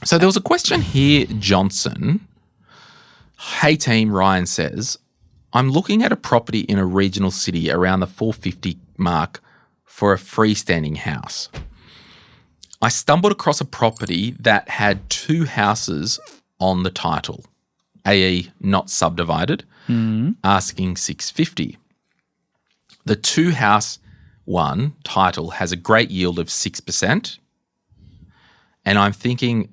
So there was a question here, Johnson. Hey team, Ryan says, I'm looking at a property in a regional city around the 450 mark for a freestanding house. I stumbled across a property that had 2 houses on the title, i.e. not subdivided, asking 650. The 2-house one title has a great yield of 6%, and I'm thinking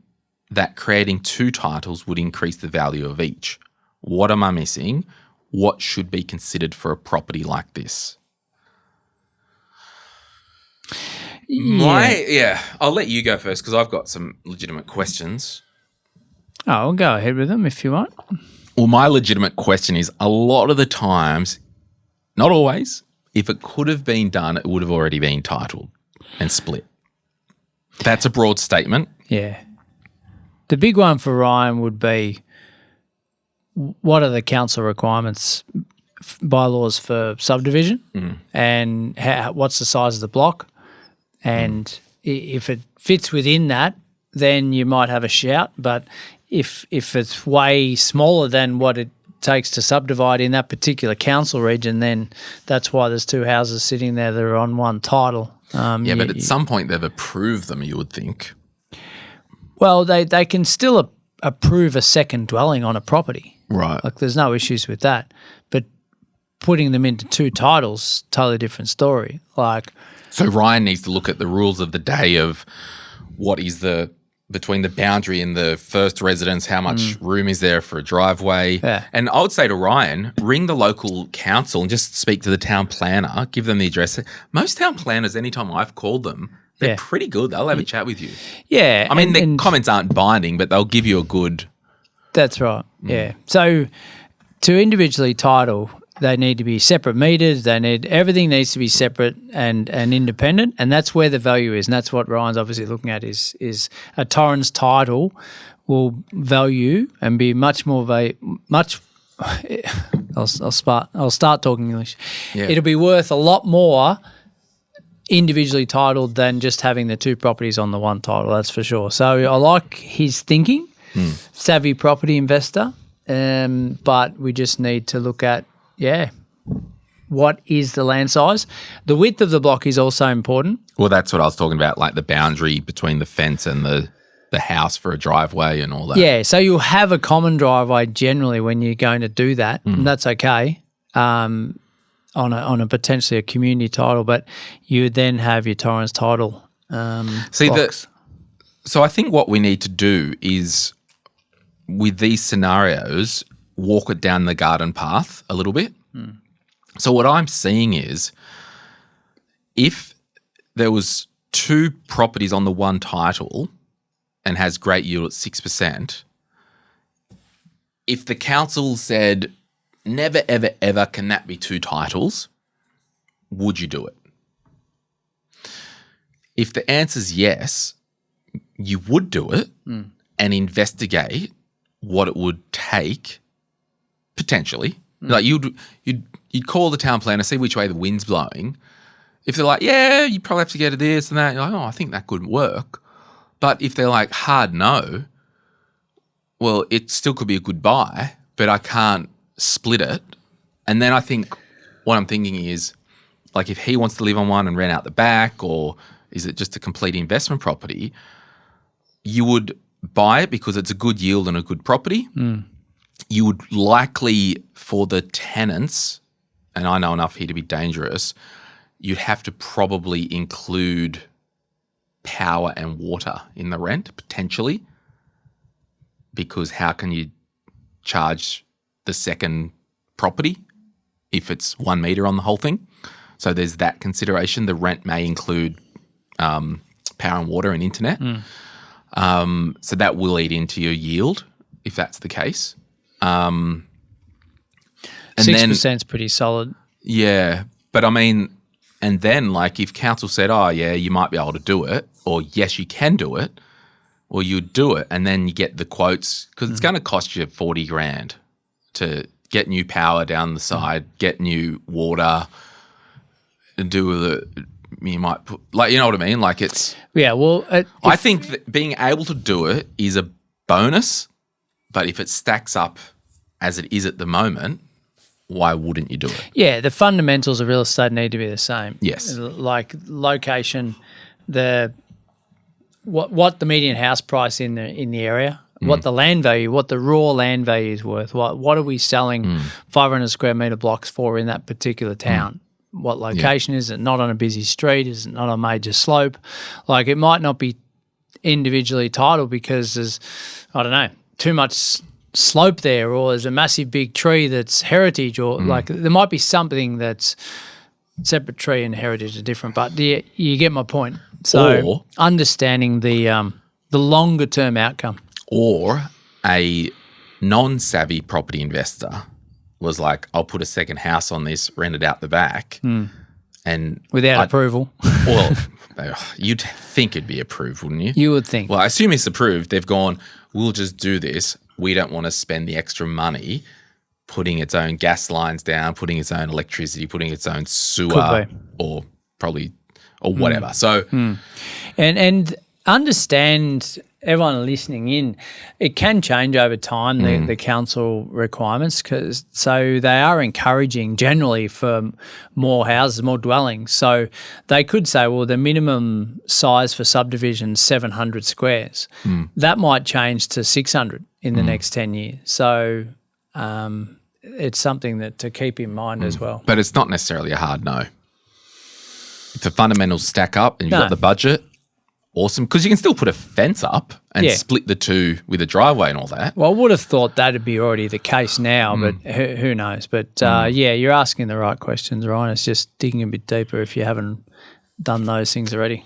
that creating 2 titles would increase the value of each. What am I missing? What should be considered for a property like this? I'll let you go first because I've got some legitimate questions. Oh, I'll go ahead with them if you want. Well, my legitimate question is, a lot of the times, not always, if it could have been done, it would have already been titled and split. That's a broad statement. Yeah. The big one for Ryan would be, what are the council requirements, bylaws for subdivision, and what's the size of the block? And if it fits within that, then you might have a shout. But if it's way smaller than what it takes to subdivide in that particular council region, then that's why there's 2 houses sitting there that are on one title. But at some point they've approved them, you would think. Well, they can still approve a second dwelling on a property. Right. Like there's no issues with that. But putting them into 2 titles, totally different story. So Ryan needs to look at the rules of the day of what is between the boundary and the first residence, how much room is there for a driveway. Yeah. And I would say to Ryan, ring the local council and just speak to the town planner, give them the address. Most town planners, anytime I've called them, they're pretty good. They'll have a chat with you. Yeah. I mean, their comments aren't binding, but they'll give you a good... That's right, yeah. So to individually title, they need to be separate meters. Everything needs to be separate and independent, and that's where the value is. And that's what Ryan's obviously looking at is a Torrens title will value and be much more I'll start talking English. Yeah. It'll be worth a lot more individually titled than just having the 2 properties on the one title. That's for sure. So I like his thinking. Savvy property investor, but we just need to look at, what is the land size? The width of the block is also important. Well, that's what I was talking about, like the boundary between the fence and the house for a driveway and all that. Yeah, so you'll have a common driveway generally when you're going to do that, and that's okay on a potentially a community title, but you would then have your Torrens title blocks. So I think what we need to do is, with these scenarios, walk it down the garden path a little bit. So what I'm seeing is, if there was 2 properties on the one title and has great yield at 6%, if the council said, never, ever, ever can that be 2 titles, would you do it? If the answer's yes, you would do it and investigate what it would take potentially. Like you'd call the town planner, see which way the wind's blowing. If they're like, yeah, you probably have to go to this and that, you're like, oh, I think that could work. But if they're like, hard no, well, it still could be a good buy, but I can't split it. And then I think what I'm thinking is, like, if he wants to live on one and rent out the back, or is it just a complete investment property, you would buy it because it's a good yield and a good property. You would likely, for the tenants, and I know enough here to be dangerous, you'd have to probably include power and water in the rent, potentially, because how can you charge the second property if it's 1 metre on the whole thing? So there's that consideration. The rent may include power and water and internet. So that will eat into your yield if that's the case. And 6% is pretty solid. Yeah. But I mean, and then like if council said, oh yeah, you might be able to do it, or yes, you can do it, or you'd do it, and then you get the quotes, because it's going to cost you 40 grand to get new power down the side, get new water, and do you might put, like, you know what I mean? Like it's, Yeah, well, I think that being able to do it is a bonus, but if it stacks up as it is at the moment, why wouldn't you do it? yeah, the fundamentals of real estate need to be the same. Yes. Like location, what the median house price in the area, what the land value, what the raw land value is worth, what are we selling 500 square metre blocks for in that particular town? What location is it? Not on a busy street? Is it not on a major slope? Like it might not be individually titled because there's, I don't know, too much slope there, or there's a massive big tree that's heritage, or like there might be something that's separate. Tree and heritage are different, but you get my point. So Or- understanding the longer term outcome. Or a non-savvy property investor was like, I'll put a second house on this, rent it out the back, and Without approval. well, you'd think it'd be approved, wouldn't you? You would think. Well, I assume it's approved. They've gone, we'll just do this. We don't want to spend the extra money putting its own gas lines down, putting its own electricity, putting its own sewer, or probably, or whatever. So, And understand, everyone listening in, it can change over time, the council requirements, so they are encouraging generally for more houses, more dwellings. So they could say, well, the minimum size for subdivision is 700 squares. That might change to 600 in the next 10 years. So it's something that to keep in mind as well. but it's not necessarily a hard no. If the fundamentals stack up and you've got the budget, awesome. Because you can still put a fence up and split the two with a driveway and all that. Well, I would have thought that'd be already the case now, but who knows? But yeah, you're asking the right questions, Ryan. It's just digging a bit deeper if you haven't done those things already.